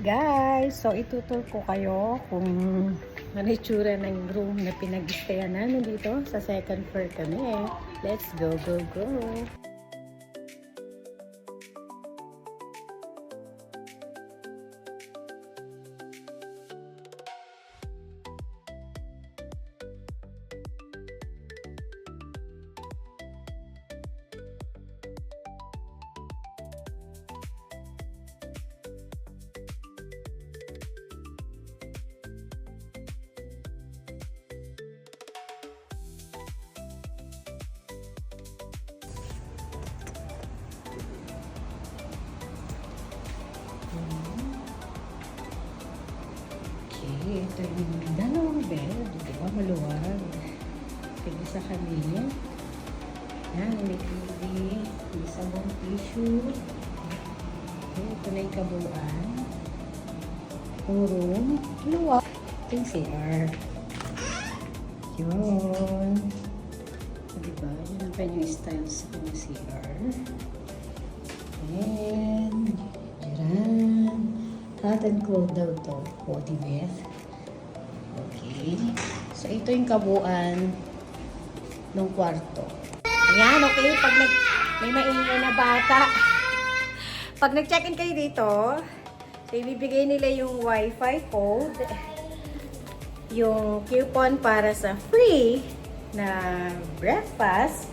Guys, so itutur ko kayo kung ano itsura ng room na pinag-stayan namin dito sa second floor kami. Let's go, go, go! Okay, ito yung dalawang bed. Diba? Maluwag. Pwede sa kanila. Yan, may TV. May sabong tissue. Okay, ito na yung kabuuan. Yung room. Luwag. Ito yung CR. Yun. Diba? Yun ang kanyang style sa kanyang CR. And, diyan. Hot and cold daw to. Body bath. Okay. So, ito yung kabuuan ng kwarto. Ayan, okay. Pag may maingay na bata. Pag nag-check-in kayo dito, so, ibibigay nila yung Wi-Fi code, yung coupon para sa free na breakfast,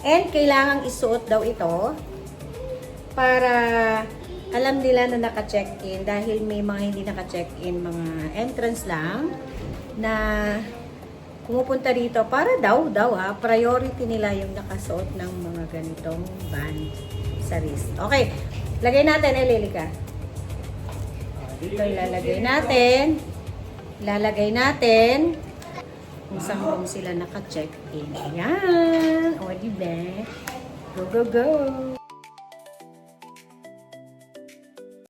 and kailangang isuot daw ito para alam nila na naka-check-in dahil may mga hindi naka-check-in, mga entrance lang na pumupunta dito para daw priority nila yung nakasuot ng mga ganitong band sa wrist. Okay, lagay natin, Lilika. Dito ilalagay natin. Ilalagay natin kung saan room sila naka-check-in. Ayan. O, diba? Go, go, go.